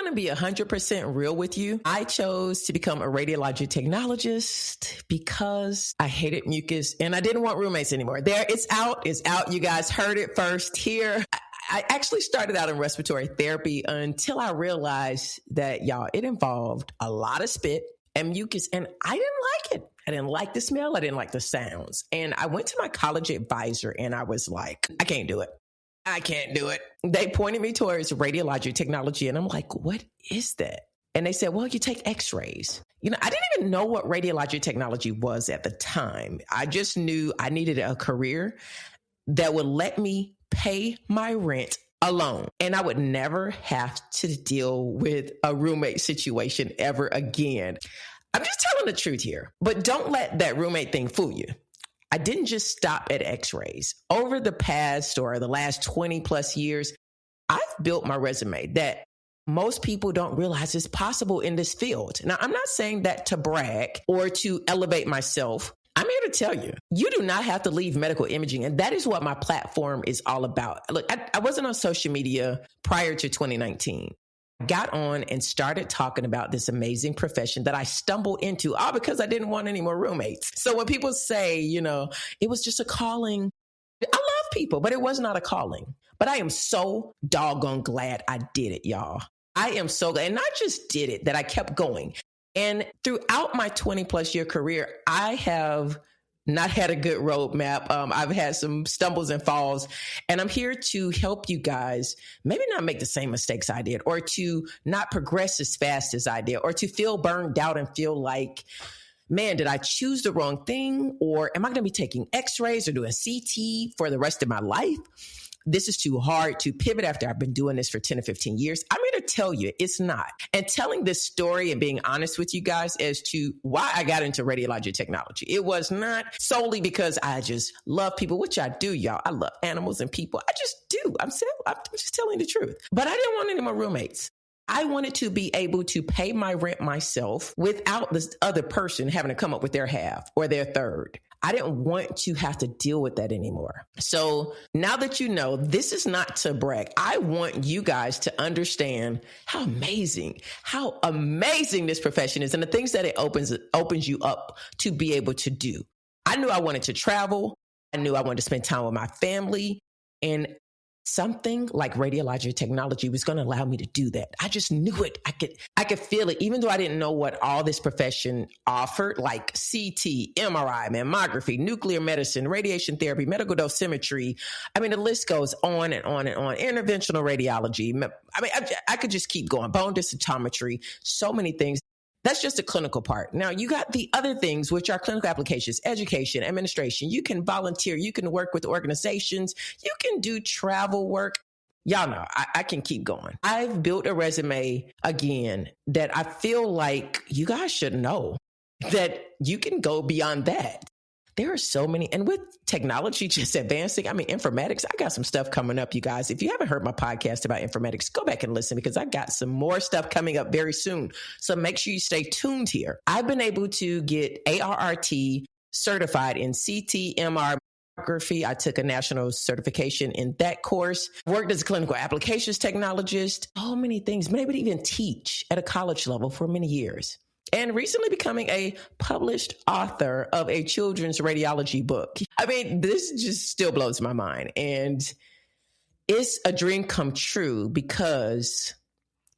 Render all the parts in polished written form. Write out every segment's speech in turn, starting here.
to be 100% real with you. I chose to become a radiology technologist because I hated mucus and I didn't want roommates anymore. It's out. You guys heard it first here. I actually started out in respiratory therapy until I realized that, y'all, it involved a lot of spit and mucus, and I didn't like it. I didn't like the smell. I didn't like the sounds. And I went to my college advisor and I was like, I can't do it. I can't do it. They pointed me towards radiologic technology. And I'm like, what is that? And they said, well, you take x-rays. You know, I didn't even know what radiologic technology was at the time. I just knew I needed a career that would let me pay my rent alone. And I would never have to deal with a roommate situation ever again. I'm just telling the truth here, but don't let that roommate thing fool you. I didn't just stop at x-rays. Over the past or the last 20 plus years, I've built my resume that most people don't realize is possible in this field. Now, I'm not saying that to brag or to elevate myself. I'm here to tell you, you do not have to leave medical imaging. And that is what my platform is all about. Look, I wasn't on social media prior to 2019. Got on and started talking about this amazing profession that I stumbled into all because I didn't want any more roommates. So when people say, you know, it was just a calling, I love people, but it was not a calling. But I am so doggone glad I did it, y'all. I am so glad. And not just did it, that I kept going. And throughout my 20 plus year career, I have not had a good roadmap. I've had some stumbles and falls, and I'm here to help you guys maybe not make the same mistakes I did, or to not progress as fast as I did, or to feel burned out and feel like, man, did I choose the wrong thing? Or am I going to be taking x-rays or doing CT for the rest of my life? This is too hard to pivot after I've been doing this for 10 or 15 years. I'm here to tell you it's not. And telling this story and being honest with you guys as to why I got into radiologic technology. It was not solely because I just love people, which I do, y'all. I love animals and people. I just do. I'm just telling the truth. But I didn't want any more roommates. I wanted to be able to pay my rent myself without this other person having to come up with their half or their third. I didn't want to have to deal with that anymore. So now that you know, this is not to brag. I want you guys to understand how amazing this profession is and the things that it opens you up to be able to do. I knew I wanted to travel. I knew I wanted to spend time with my family, and something like radiologic technology was going to allow me to do that. I just knew it. I could feel it, even though I didn't know what all this profession offered, like CT, MRI, mammography, nuclear medicine, radiation therapy, medical dosimetry. I mean, the list goes on and on and on. Interventional radiology. I mean, I could just keep going. Bone densitometry, so many things. That's just the clinical part. Now, you got the other things, which are clinical applications, education, administration. You can volunteer. You can work with organizations. You can do travel work. Y'all know, I can keep going. I've built a resume, again, that I feel like you guys should know that you can go beyond that. There are so many, and with technology just advancing, I mean, informatics, I got some stuff coming up, you guys. If you haven't heard my podcast about informatics, go back and listen, because I got some more stuff coming up very soon. So make sure you stay tuned here. I've been able to get ARRT certified in CT, MR, mammography. I took a national certification in that course, worked as a clinical applications technologist, so many things, been able to even teach at a college level for many years. And recently becoming a published author of a children's radiology book. I mean, this just still blows my mind. And it's a dream come true because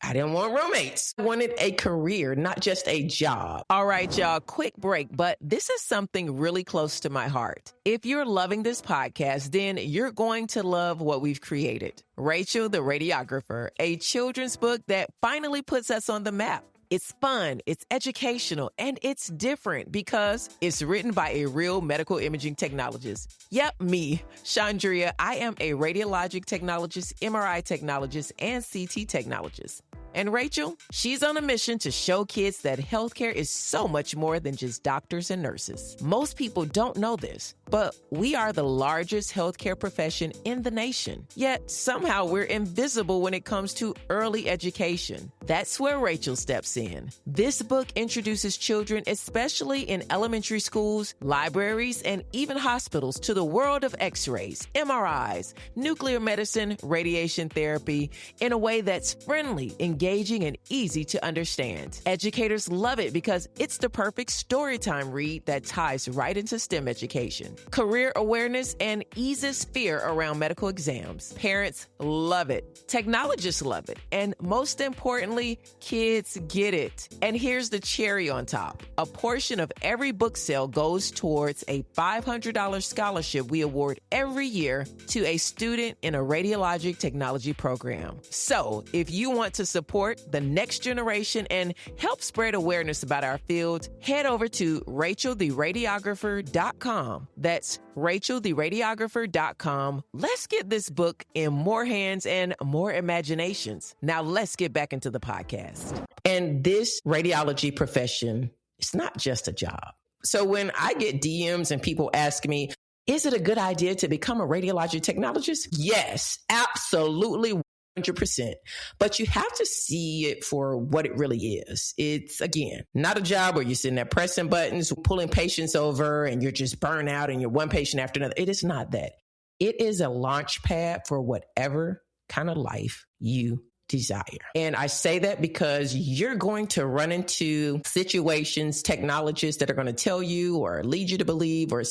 I didn't want roommates. I wanted a career, not just a job. All right, y'all, quick break, but this is something really close to my heart. If you're loving this podcast, then you're going to love what we've created. Rachel, the Radiographer, a children's book that finally puts us on the map. It's fun, it's educational, and it's different because it's written by a real medical imaging technologist. Yep, me, Chandria. I am a radiologic technologist, MRI technologist, and CT technologist. And Rachel, she's on a mission to show kids that healthcare is so much more than just doctors and nurses. Most people don't know this, but we are the largest healthcare profession in the nation. Yet somehow we're invisible when it comes to early education. That's where Rachel steps in. This book introduces children, especially in elementary schools, libraries, and even hospitals, to the world of x-rays, MRIs, nuclear medicine, radiation therapy, in a way that's friendly, engaging, and easy to understand. Educators love it because it's the perfect storytime read that ties right into STEM education, career awareness, and eases fear around medical exams. Parents love it. Technologists love it. And most importantly, kids get it. And here's the cherry on top. A portion of every book sale goes towards a $500 scholarship we award every year to a student in a radiologic technology program. So if you want to support the next generation and help spread awareness about our field, head over to racheltheradiographer.com. That's racheltheradiographer.com. Let's get this book in more hands and more imaginations. Now let's get back into the podcast. And this radiology profession, it's not just a job. So when I get DMs and people ask me, is it a good idea to become a radiologic technologist? Yes, absolutely. 100%. But you have to see it for what it really is. It's, again, not a job where you're sitting there pressing buttons, pulling patients over, and you're just burnt out and you're one patient after another. It is not that. It is a launch pad for whatever kind of life you desire. And I say that because you're going to run into situations, technologists that are going to tell you or lead you to believe, or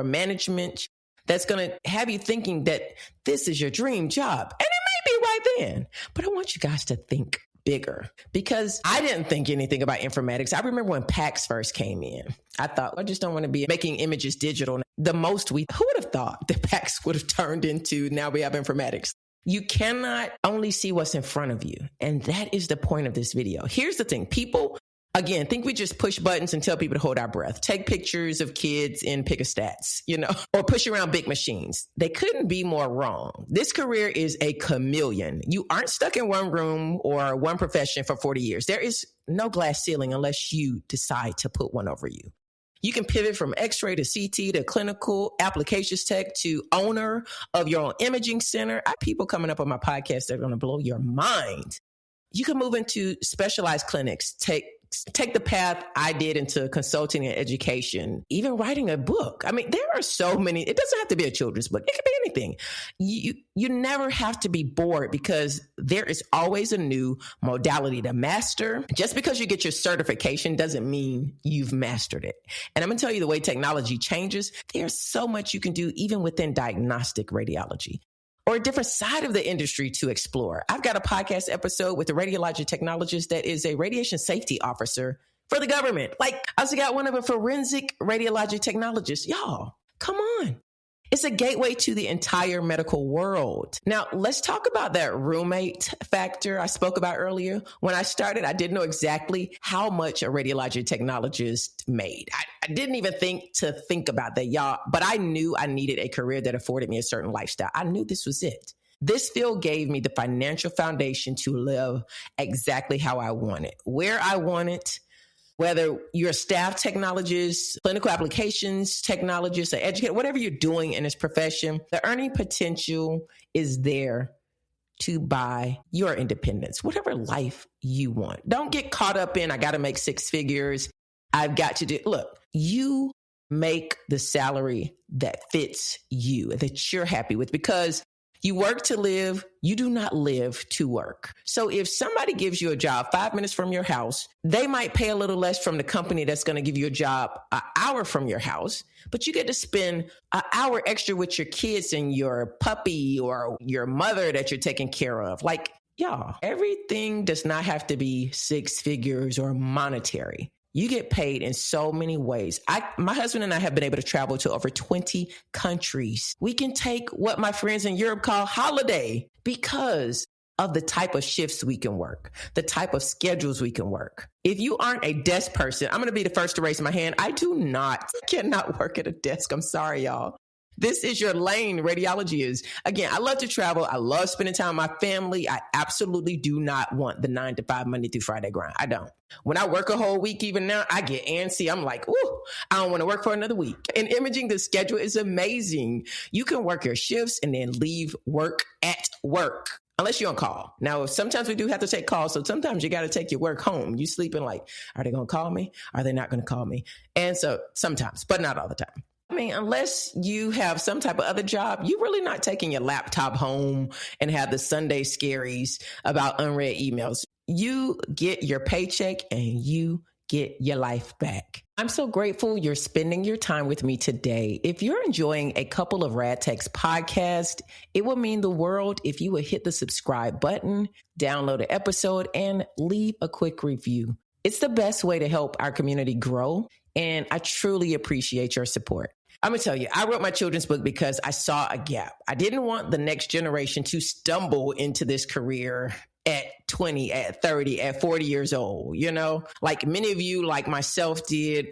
management that's going to have you thinking that this is your dream job. And it may be right then, but I want you guys to think bigger, because I didn't think anything about informatics. I remember when PACS first came in, I thought, I just don't want to be making images digital. Who would have thought that PACS would have turned into, now we have informatics. You cannot only see what's in front of you. And that is the point of this video. Here's the thing. People, again, think we just push buttons and tell people to hold our breath, take pictures of kids in Pick-a-Stats, or push around big machines. They couldn't be more wrong. This career is a chameleon. You aren't stuck in one room or one profession for 40 years. There is no glass ceiling unless you decide to put one over you. You can pivot from x-ray to CT to clinical applications tech to owner of your own imaging center. I have people coming up on my podcast that are going to blow your mind. You can move into specialized clinics, take the path I did into consulting and education, even writing a book. I mean, there are so many. It doesn't have to be a children's book. It can be anything. You never have to be bored, because there is always a new modality to master. Just because you get your certification doesn't mean you've mastered it. And I'm going to tell you, the way technology changes, there's so much you can do even within diagnostic radiology, or a different side of the industry to explore. I've got a podcast episode with a radiologic technologist that is a radiation safety officer for the government. I also got one of a forensic radiologic technologist. Y'all, come on. It's a gateway to the entire medical world. Now, let's talk about that roommate factor I spoke about earlier. When I started, I didn't know exactly how much a radiologic technologist made. I didn't even think about that, y'all, but I knew I needed a career that afforded me a certain lifestyle. I knew this was it. This field gave me the financial foundation to live exactly how I wanted, where I wanted. Whether you're a staff technologist, clinical applications technologist, an educator, whatever you're doing in this profession, the earning potential is there to buy your independence, whatever life you want. Don't get caught up in, I got to make six figures. I've got to do, look, you make the salary that fits you, that you're happy with, because you work to live. You do not live to work. So if somebody gives you a job 5 minutes from your house, they might pay a little less from the company that's going to give you a job an hour from your house, but you get to spend an hour extra with your kids and your puppy or your mother that you're taking care of. Y'all, everything does not have to be six figures or monetary. You get paid in so many ways. My husband and I have been able to travel to over 20 countries. We can take what my friends in Europe call holiday because of the type of shifts we can work, the type of schedules we can work. If you aren't a desk person, I'm going to be the first to raise my hand. I cannot work at a desk. I'm sorry, y'all. This is your lane. Radiology is. Again, I love to travel. I love spending time with my family. I absolutely do not want the 9 to 5 Monday through Friday grind. I don't. When I work a whole week, even now, I get antsy. I'm like, ooh, I don't want to work for another week. In imaging, the schedule is amazing. You can work your shifts and then leave work at work. Unless you're on call. Now, sometimes we do have to take calls. So sometimes you got to take your work home. You sleeping like, are they going to call me? Are they not going to call me? And so sometimes, but not all the time. I mean, unless you have some type of other job, you're really not taking your laptop home and have the Sunday scaries about unread emails. You get your paycheck and you get your life back. I'm so grateful you're spending your time with me today. If you're enjoying a couple of Rad Tech's podcast, it would mean the world if you would hit the subscribe button, download an episode, and leave a quick review. It's the best way to help our community grow, and I truly appreciate your support. I'm going to tell you, I wrote my children's book because I saw a gap. I didn't want the next generation to stumble into this career at 20, at 30, at 40 years old, you know, like many of you, like myself did.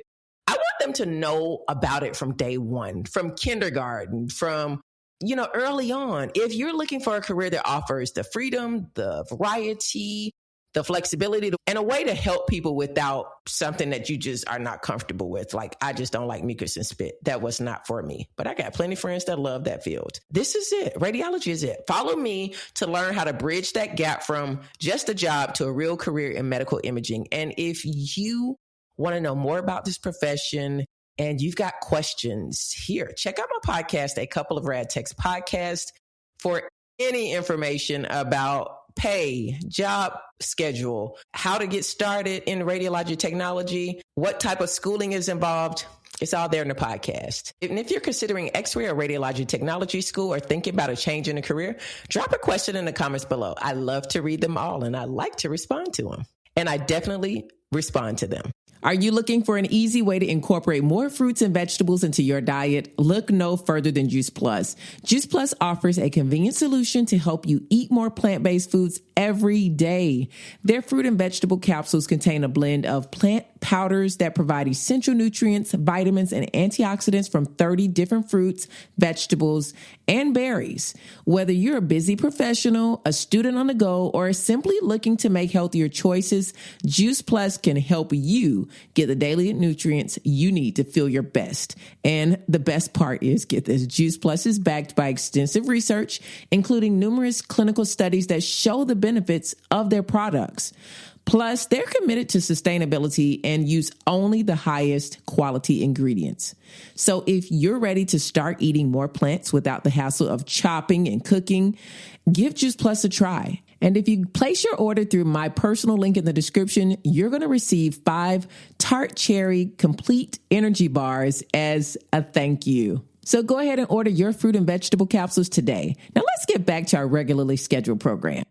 I want them to know about it from day one, from kindergarten, from, you know, early on. If you're looking for a career that offers the freedom, the variety, the flexibility, and a way to help people without something that you just are not comfortable with. Like, I just don't like mucus and spit. That was not for me. But I got plenty of friends that love that field. This is it. Radiology is it. Follow me to learn how to bridge that gap from just a job to a real career in medical imaging. And if you want to know more about this profession and you've got questions, here, check out my podcast, A Couple of Rad Tech's podcast, for any information about pay, job schedule, how to get started in radiologic technology, what type of schooling is involved. It's all there in the podcast. And if you're considering X-ray or radiology technology school or thinking about a change in a career, drop a question in the comments below. I love to read them all and I like to respond to them. And I definitely respond to them. Are you looking for an easy way to incorporate more fruits and vegetables into your diet? Look no further than Juice Plus. Juice Plus offers a convenient solution to help you eat more plant-based foods every day. Their fruit and vegetable capsules contain a blend of plant powders that provide essential nutrients, vitamins, and antioxidants from 30 different fruits, vegetables, and berries. Whether you're a busy professional, a student on the go, or simply looking to make healthier choices, Juice Plus can help you get the daily nutrients you need to feel your best. And the best part is, get this, Juice Plus is backed by extensive research, including numerous clinical studies that show the benefits of their products. Plus, they're committed to sustainability and use only the highest quality ingredients. So if you're ready to start eating more plants without the hassle of chopping and cooking, give Juice Plus a try. And if you place your order through my personal link in the description, you're going to receive 5 tart cherry complete energy bars as a thank you. So go ahead and order your fruit and vegetable capsules today. Now let's get back to our regularly scheduled program.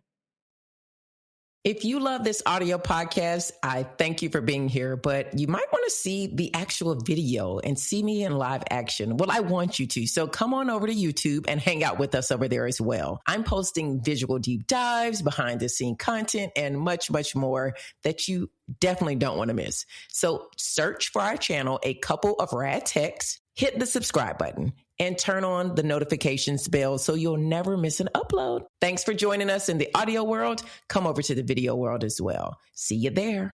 If you love this audio podcast, I thank you for being here, but you might want to see the actual video and see me in live action. Well, I want you to. So come on over to YouTube and hang out with us over there as well. I'm posting visual deep dives, behind the scene content, and much, much more that you definitely don't want to miss. So search for our channel, A Couple of Rad Techs, hit the subscribe button, and turn on the notifications bell so you'll never miss an upload. Thanks for joining us in the audio world. Come over to the video world as well. See you there.